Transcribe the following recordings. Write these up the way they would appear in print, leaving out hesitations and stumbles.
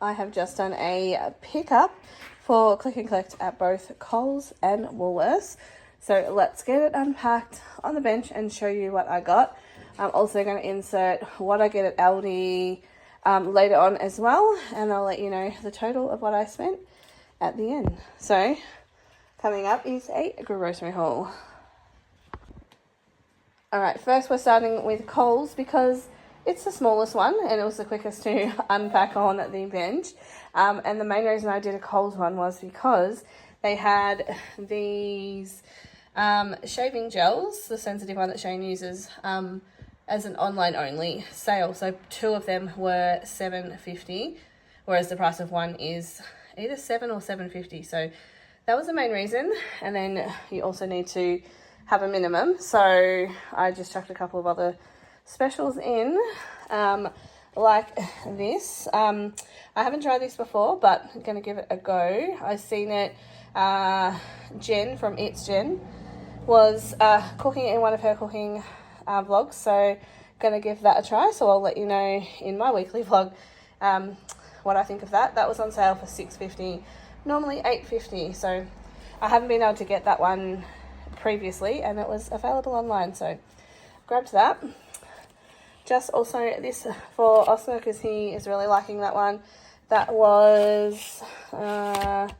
I have just done a pickup for click and collect at both Coles and Woolworths. So let's get it unpacked on the bench and show you what I got. I'm also going to insert what I get at Aldi later on as well, and I'll let you know the total of what I spent at the end. So coming up is a grocery haul. Alright, first we're starting with Coles because it's the smallest one and it was the quickest to unpack on the bench. And the main reason I did a Coles one was because they had these shaving gels, the sensitive one that Shane uses, as an online only sale. So 2 of them were $7.50, whereas the price of one is either $7 or $7.50. So that was the main reason. And then you also need to have a minimum. So I just chucked a couple of other specials in, like this. I haven't tried this before, but I'm going to give it a go. I've seen it, Jen from It's Jen was cooking in one of her cooking vlogs, so going to give that a try. So I'll let you know in my weekly vlog what I think of that. That was on sale for $6.50, normally $8.50. So I haven't been able to get that one previously, and it was available online, so grabbed that. Just also this for Oscar because he is really liking that one. That was let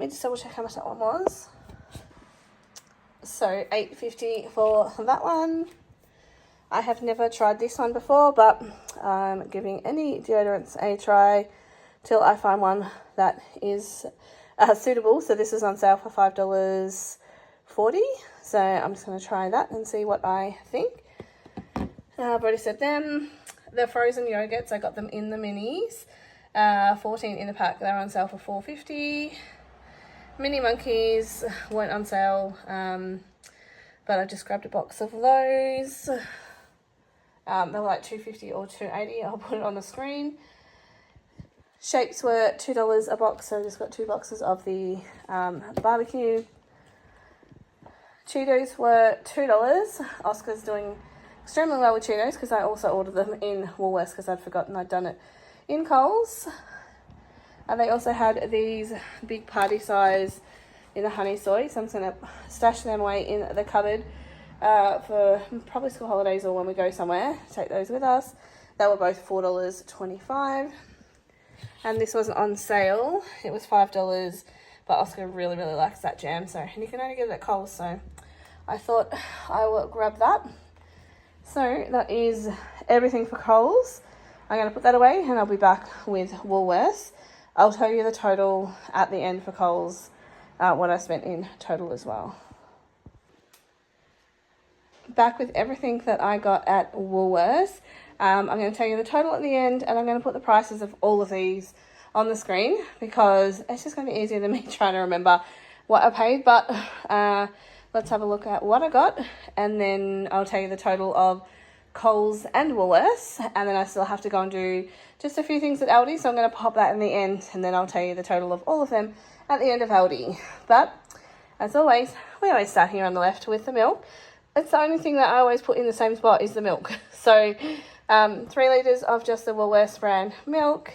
me just double check how much that one was. So $8.50 for that one. I have never tried this one before, but I'm giving any deodorants a try till I find one that is suitable. So this is on sale for $5.40. So I'm just going to try that and see what I think. I've already said them. The frozen yogurts, I got them in the minis. 14 in the pack. They're on sale for $4.50. Mini monkeys weren't on sale, but I just grabbed a box of those. They were like $2.50 or $2.80. I'll put it on the screen. Shapes were $2 a box, so I just got 2 boxes of the barbecue. Cheetos were $2. Oscar's doing extremely well with Cheetos because I also ordered them in Woolworths because I'd forgotten I'd done it in Coles. And they also had these big party size in the honey soy, so I'm just going to stash them away in the cupboard for probably school holidays or when we go somewhere. Take those with us. They were both $4.25. And this wasn't on sale. It was $5, but Oscar really, really likes that jam. So, and you can only get it at Coles, so I thought I will grab that. So that is everything for Coles. I'm going to put that away and I'll be back with Woolworths. I'll tell you the total at the end for Coles, what I spent in total as well. Back with everything that I got at Woolworths. I'm going to tell you the total at the end, and I'm going to put the prices of all of these on the screen because it's just going to be easier than me trying to remember what I paid. But let's have a look at what I got, and then I'll tell you the total of Coles and Woolworths, and then I still have to go and do just a few things at Aldi, so I'm going to pop that in the end, and then I'll tell you the total of all of them at the end of Aldi. But as always, we always start here on the left with the milk. It's the only thing that I always put in the same spot is the milk. So 3 litres of just the Woolworths brand milk,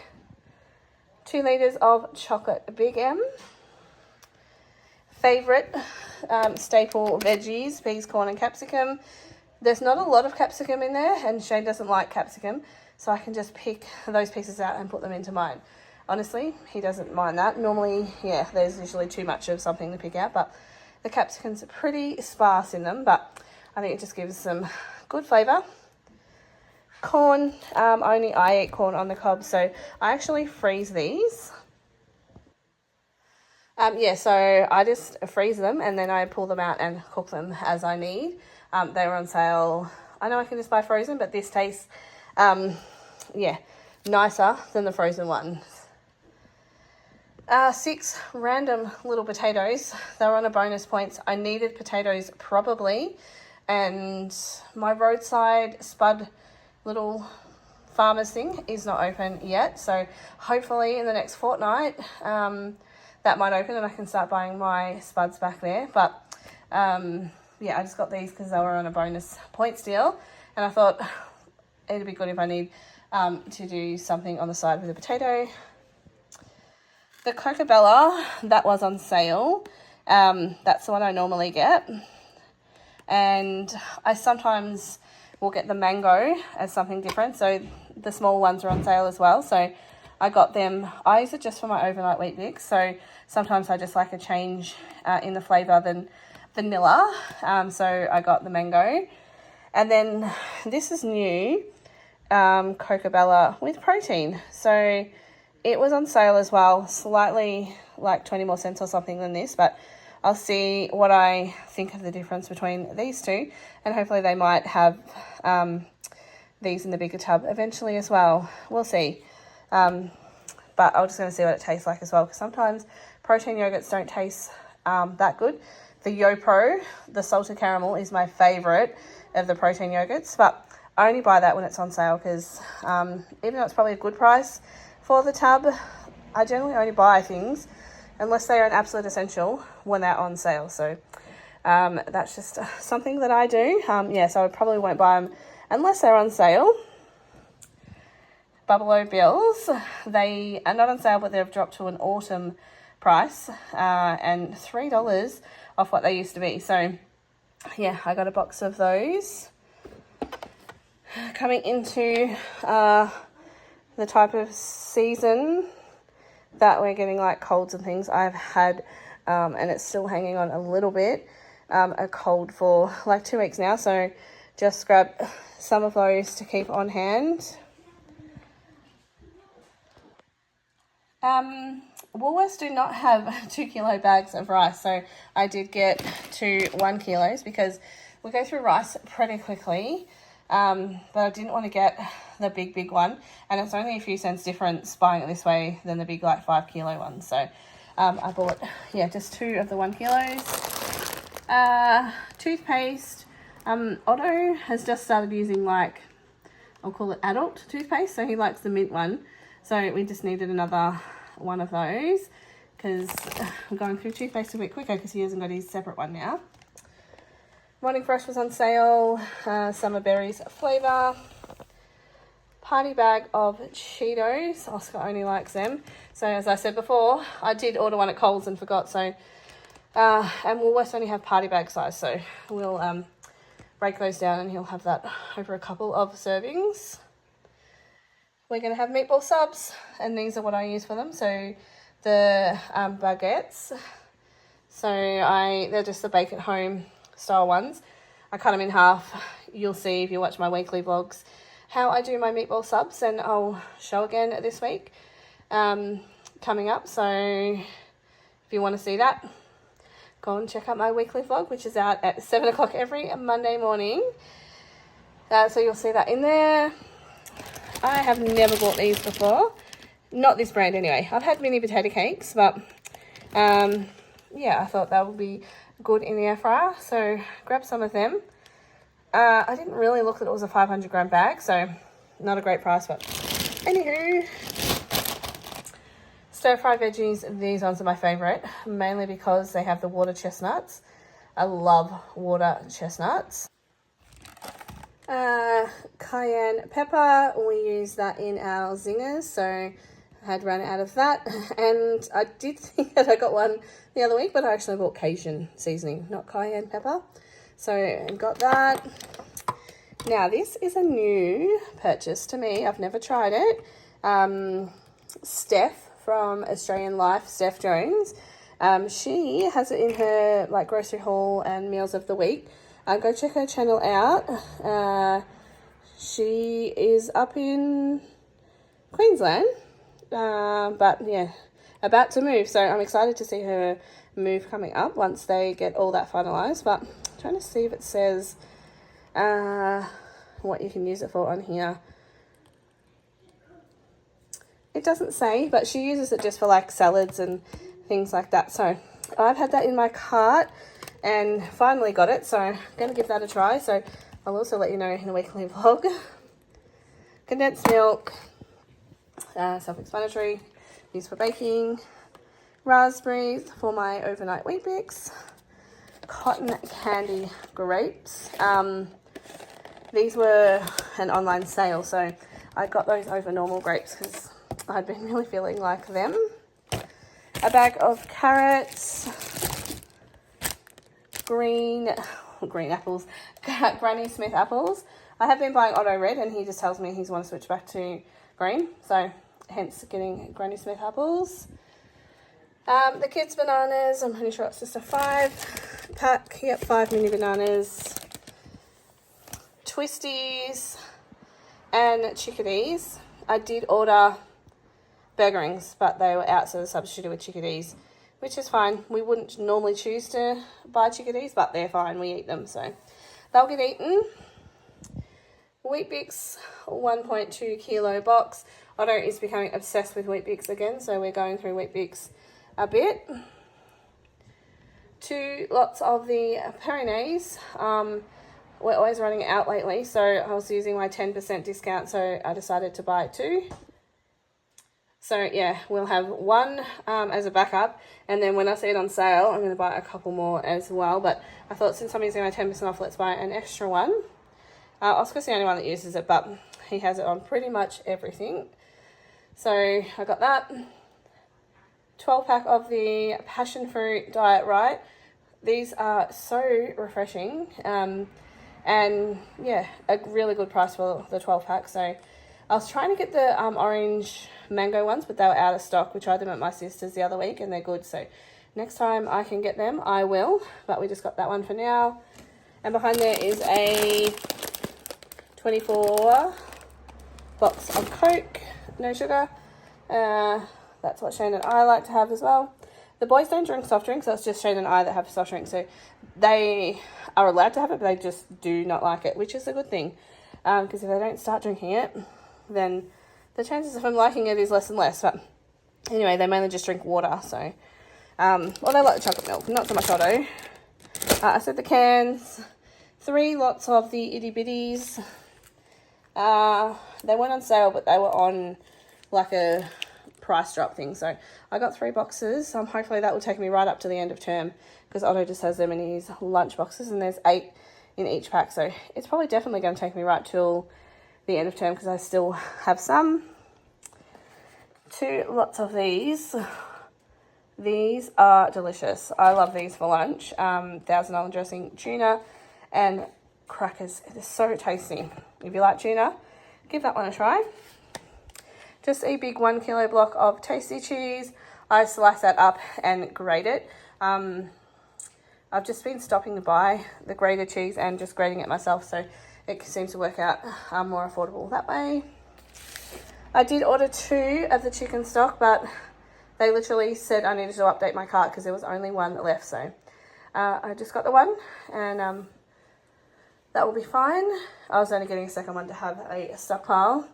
2 litres of chocolate Big M, favourite staple veggies, peas, corn and capsicum. There's not a lot of capsicum in there, and Shane doesn't like capsicum, so I can just pick those pieces out and put them into mine. Honestly, he doesn't mind that. Normally, yeah, there's usually too much of something to pick out, but the capsicums are pretty sparse in them, but I think it just gives some good flavour. Corn, only I eat corn on the cob, so I actually freeze these. So I just freeze them and then I pull them out and cook them as I need. They were on sale. I know I can just buy frozen, but this tastes, nicer than the frozen ones. 6 random little potatoes. They were on a bonus points. I needed potatoes probably, and my roadside spud little farmer's thing is not open yet. So hopefully in the next fortnight, that might open and I can start buying my spuds back there. But I just got these because they were on a bonus points deal, and I thought it'd be good if I need to do something on the side with a potato. The Cocobella, that was on sale. That's the one I normally get. And I sometimes will get the mango as something different. So the small ones are on sale as well. So I got them. I use it just for my overnight wheat bix. So sometimes I just like a change in the flavour than vanilla. So I got the mango. And then this is new, Cocobella with protein. So it was on sale as well, slightly like 20 more cents or something than this, but I'll see what I think of the difference between these two, and hopefully they might have these in the bigger tub eventually as well. We'll see. But I'm just going to see what it tastes like as well, because sometimes protein yogurts don't taste that good. The YoPro, the salted caramel, is my favourite of the protein yogurts, but I only buy that when it's on sale, because even though it's probably a good price for the tub, I generally only buy things unless they are an absolute essential when they're on sale. So that's just something that I do. So I probably won't buy them unless they're on sale. Buffalo Bills, they are not on sale, but they've dropped to an autumn price and $3 off what they used to be. So yeah, I got a box of those. Coming into the type of season that we're getting, like colds and things, I've had, and it's still hanging on a little bit, a cold for like 2 weeks now. So just grab some of those to keep on hand. Woolworths do not have 2 kilo bags of rice, so I did get 2 1 kilos because we go through rice pretty quickly. But I didn't want to get the big one, and it's only a few cents difference buying it this way than the big like 5 kilo one. So I bought just 2 of the 1 kilos. Toothpaste, Otto has just started using, like, I'll call it adult toothpaste, so he likes the mint one. So we just needed another one of those, because I'm going through toothpaste a bit quicker because he hasn't got his separate one now. Morning Fresh was on sale, summer berries flavour, party bag of Cheetos. Oscar only likes them. So as I said before, I did order one at Coles and forgot. So and Woolworths only have party bag size, so we'll break those down and he'll have that over a couple of servings. We're going to have meatball subs, and these are what I use for them. So the baguettes. So they're just the bake at home style ones. I cut them in half. You'll see if you watch my weekly vlogs how I do my meatball subs, and I'll show again this week coming up. So if you want to see that, go and check out my weekly vlog, which is out at 7 o'clock every Monday morning. So you'll see that in there. I have never bought these before, not this brand anyway. I've had mini potato cakes, but I thought that would be good in the air fryer, so grab some of them. I didn't really look that it was a 500 gram bag, so not a great price, but anywho. Stir fry veggies, these ones are my favourite, mainly because they have the water chestnuts. I love water chestnuts. Cayenne pepper, we use that in our zingers, so I had run out of that, and I did think that I got one the other week, but I actually bought Cajun seasoning, not cayenne pepper, so I got that. Now this is a new purchase to me, I've never tried it. Steph from Australian Life, Steph Jones, she has it in her like grocery haul and meals of the week. Go check her channel out. She is up in Queensland, but yeah, about to move, so I'm excited to see her move coming up once they get all that finalized. But I'm trying to see if it says what you can use it for on here. It doesn't say, but she uses it just for like salads and things like that. So I've had that in my cart and finally got it, so I'm going to give that a try. So I'll also let you know in a weekly vlog. Condensed milk, self-explanatory, used for baking. Raspberries for my overnight wheat bix. Cotton candy grapes. These were an online sale, so I got those over normal grapes because I'd been really feeling like them. A bag of carrots, green apples, Granny Smith apples. I have been buying Otto red, and he just tells me he's want to switch back to green, so hence getting Granny Smith apples. The kids' bananas, I'm pretty sure it's just a 5-pack. Yep, 5 mini bananas. Twisties and chickadees. I did order burgerings, but they were out, so they substituted with chickadees, which is fine. We wouldn't normally choose to buy chickadees, but they're fine. We eat them, so they'll get eaten. Weet-Bix 1.2 kilo box. Otto is becoming obsessed with Weet-Bix again, so we're going through Weet-Bix a bit. 2 lots of the Pyrenees. We're always running out lately, so I was using my 10% discount, so I decided to buy 2. So yeah, we'll have 1 as a backup, and then when I see it on sale, I'm going to buy a couple more as well. But I thought since I'm using my 10% off, let's buy an extra one. Oscar's the only one that uses it, but he has it on pretty much everything. So I got that. 12-pack of the passion fruit Diet Right. These are so refreshing. And yeah, a really good price for the 12-pack. So I was trying to get the orange mango ones, but they were out of stock. We tried them at my sister's the other week, and they're good. So next time I can get them, I will. But we just got that one for now. And behind there is a 24 box of Coke, no sugar. That's what Shane and I like to have as well. The boys don't drink soft drinks, so it's just Shane and I that have soft drinks. So they are allowed to have it, but they just do not like it, which is a good thing. Because if they don't start drinking it, then the chances of them liking it is less and less. But anyway, they mainly just drink water. So, well, they like the chocolate milk, not so much Otto. I said the cans, 3 lots of the itty bitties. They weren't on sale, but they were on like a price drop thing. So I got 3 boxes. Hopefully that will take me right up to the end of term, because Otto just has them in his lunch boxes, and there's 8 in each pack. So it's probably definitely going to take me right till the end of term, because I still have some. 2 lots of these. These are delicious. I love these for lunch. $1,000 dressing tuna and crackers. It is so tasty. If you like tuna, give that one a try. Just a big 1 kilo block of tasty cheese. I slice that up and grate it. I've just been stopping to buy the grated cheese and just grating it myself, so it seems to work out more affordable that way. I did order 2 of the chicken stock, but they literally said I needed to update my cart because there was only 1 left. So I just got the 1, and that will be fine. I was only getting a second one to have a stockpile.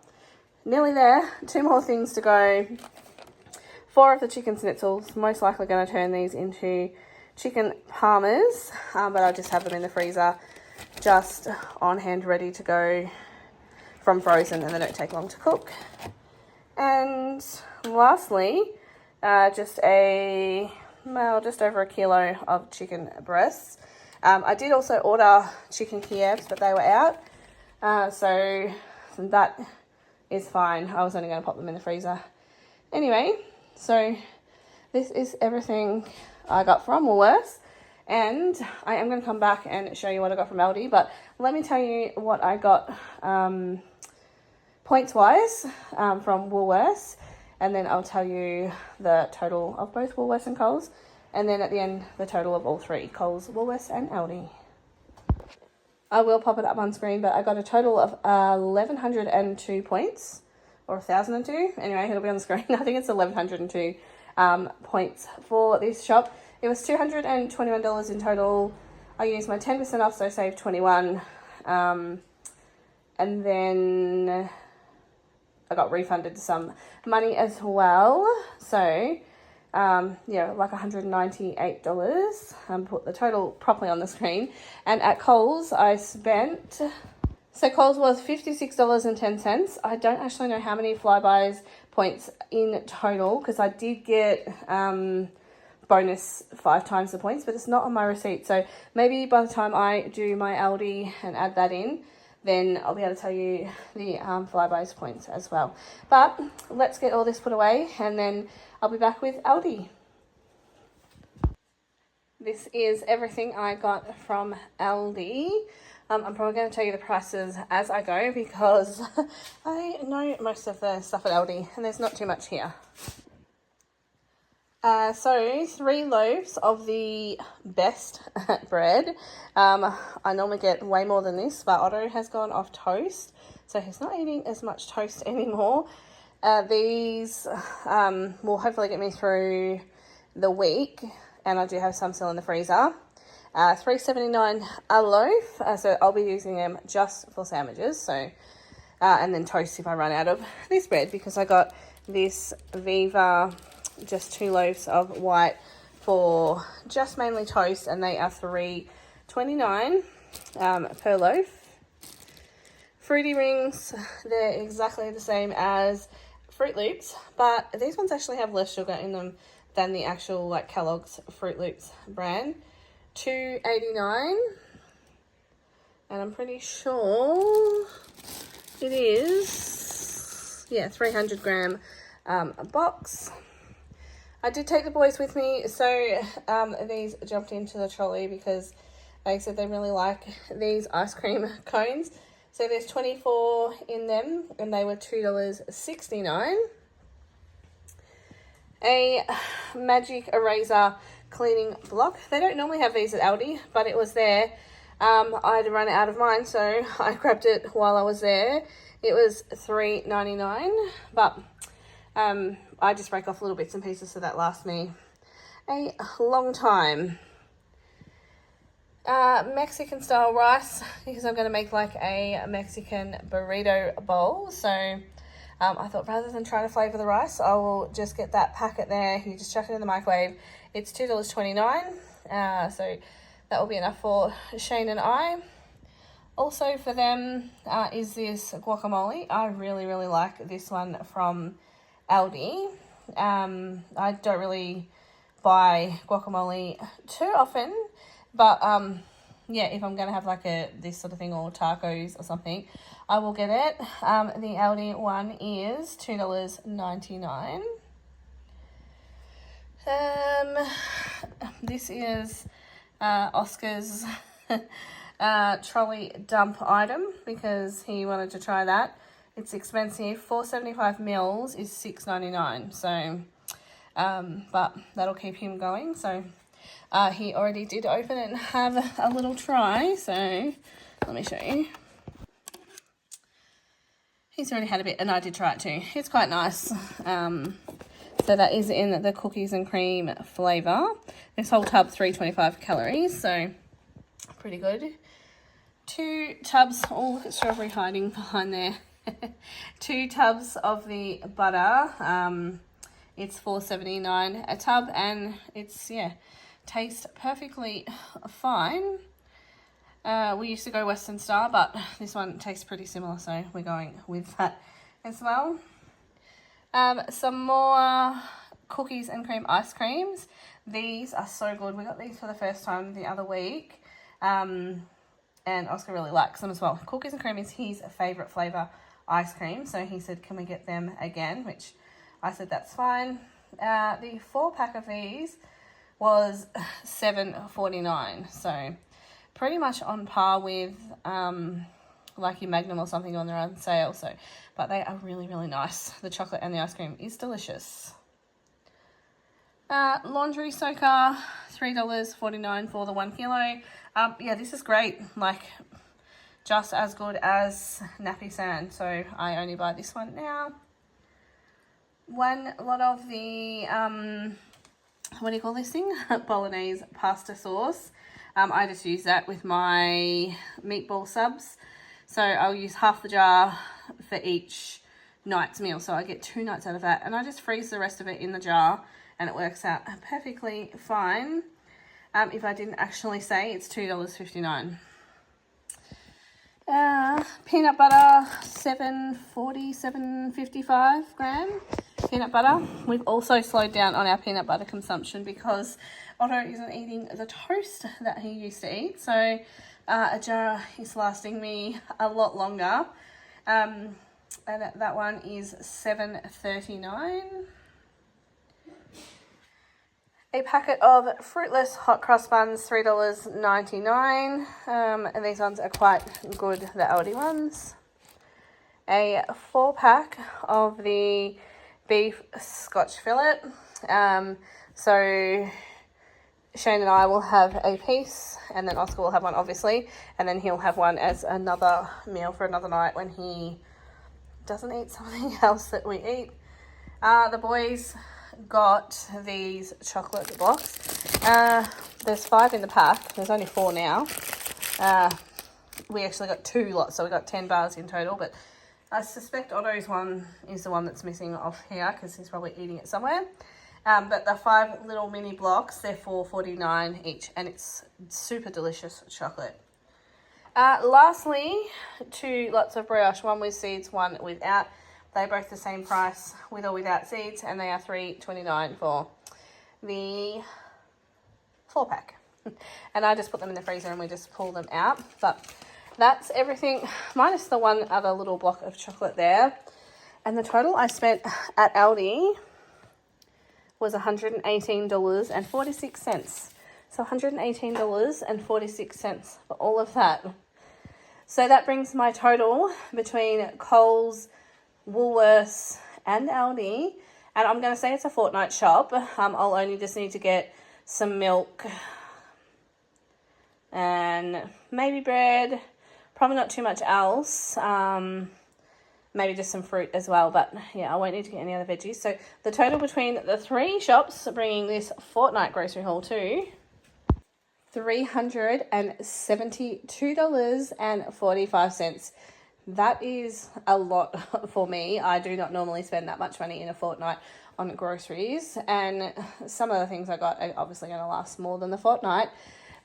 Nearly there. 2 more things to go. 4 of the chicken schnitzels. Most likely going to turn these into chicken parmas, but I'll just have them in the freezer, just on hand, ready to go from frozen, and they don't take long to cook. And lastly, just over a kilo of chicken breasts. I did also order chicken Kievs, but they were out, so that is fine. I was only going to pop them in the freezer anyway. So this is everything I got from Woolworths, and I am going to come back and show you what I got from Aldi, but let me tell you what I got points wise from Woolworths, and then I'll tell you the total of both Woolworths and Coles, and then at the end the total of all 3, Coles, Woolworths and Aldi. I will pop it up on screen, but I got a total of 1,102 points, or 1,002. Anyway, it'll be on the screen. I think it's 1,102 points for this shop. It was $221 in total. I used my 10% off, so I saved 21. And then I got refunded some money as well. So yeah, like $198. Put the total properly on the screen. And at Coles, I spent... So Coles was $56.10. I don't actually know how many Flybuys points in total, because I did get bonus 5 times the points, but it's not on my receipt. So maybe by the time I do my Aldi and add that in, then I'll be able to tell you the Flybuys points as well. But let's get all this put away, and then I'll be back with Aldi. This is everything I got from Aldi. I'm probably going to tell you the prices as I go because I know most of the stuff at Aldi and there's not too much here. So 3 loaves of the best bread. I normally get way more than this, but Otto has gone off toast, so he's not eating as much toast anymore. These will hopefully get me through the week, and I do have some still in the freezer. $3.79 a loaf, so I'll be using them just for sandwiches. So, and then toast if I run out of this bread, because I got this Viva, just 2 loaves of white for just mainly toast, and they are $3.29 per loaf. Fruity Rings, they're exactly the same as Fruit Loops, but these ones actually have less sugar in them than the actual like Kellogg's Fruit Loops brand. $2.89, and I'm pretty sure it is 300 gram box. I did take the boys with me, so these jumped into the trolley because they said they really like these ice cream cones. So there's 24 in them, and they were $2.69. A magic eraser cleaning block. They don't normally have these at Aldi, but it was there. I had run out of mine, so I grabbed it while I was there. It was $3.99, but I just break off little bits and pieces, so that lasts me a long time. Mexican style rice, because I'm going to make like a Mexican burrito bowl. So I thought rather than trying to flavour the rice, I will just get that packet there. You just chuck it in the microwave. It's $2.29, so that will be enough for Shane and I. Also for them is this guacamole. I really like this one from Aldi. I don't really buy guacamole too often, but if I'm going to have like this sort of thing, or tacos or something, I will get it. The Aldi one is $2.99. This is Oscar's trolley dump item, because he wanted to try that. It's expensive. 475 mils is $6.99. So, but that'll keep him going. So, he already did open it and have a little try. So, let me show you. He's already had a bit, and I did try it too. It's quite nice. So that is in the cookies and cream flavour. This whole tub, 325 calories, so pretty good. 2 tubs, oh look at strawberry hiding behind there. 2 tubs of the butter. It's $4.79 a tub, and it's, tastes perfectly fine. We used to go Western Star, but this one tastes pretty similar, so we're going with that as well. Some more cookies and cream ice creams. These are so good. We got these for the first time the other week, and Oscar really likes them as well. Cookies and cream is his favourite flavour ice cream, so he said, can we get them again, which I said that's fine. The 4-pack of these was $7.49, so pretty much on par with like your Magnum or something on their own sale. So, but they are really nice. The chocolate and the ice cream is delicious. Laundry soaker, $3.49 for the 1 kilo. This is great. Like, just as good as Nappy Sand. So I only buy this one now. One lot of the what do you call this thing? Bolognese pasta sauce. I just use that with my meatball subs. So I'll use half the jar for each night's meal. So I get 2 nights out of that. And I just freeze the rest of it in the jar, and it works out perfectly fine. If I didn't actually say, it's $2.59. Peanut butter, $7.55 gram. Peanut butter. We've also slowed down on our peanut butter consumption because Otto isn't eating the toast that he used to eat. So A jar is lasting me a lot longer. And that one is $7.39. A packet of fruitless hot cross buns, $3.99. And these ones are quite good, the Aldi ones. A 4-pack of the beef Scotch fillet. So Shane and I will have a piece, and then Oscar will have one, obviously, and then he'll have one as another meal for another night when he doesn't eat something else that we eat. The boys got these chocolate blocks. There's 5 in the pack. There's only 4 now. We actually got 2 lots, so we got 10 bars in total, but I suspect Otto's one is the one that's missing off here because he's probably eating it somewhere. But the 5 little mini blocks, they're $4.49 each, and it's super delicious chocolate. Lastly, 2 lots of brioche, one with seeds, one without. They're both the same price with or without seeds, and they are $3.29 for the 4-pack. And I just put them in the freezer and we just pull them out. But that's everything, minus the one other little block of chocolate there. And the total I spent at Aldi was $118.46. So $118.46 for all of that. So that brings my total between Coles, Woolworths and Aldi. And I'm going to say it's a fortnight shop. I'll only just need to get some milk and maybe bread. Probably not too much else. Maybe just some fruit as well, but yeah, I won't need to get any other veggies. So the total between the 3 shops, bringing this fortnight grocery haul to $372.45. That is a lot for me. I do not normally spend that much money in a fortnight on groceries, and some of the things I got are obviously going to last more than the fortnight,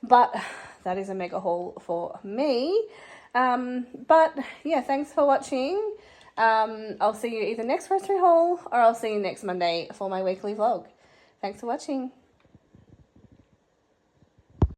but that is a mega haul for me. But yeah, thanks for watching. I'll see you either next grocery haul or I'll see you next Monday for my weekly vlog. Thanks for watching.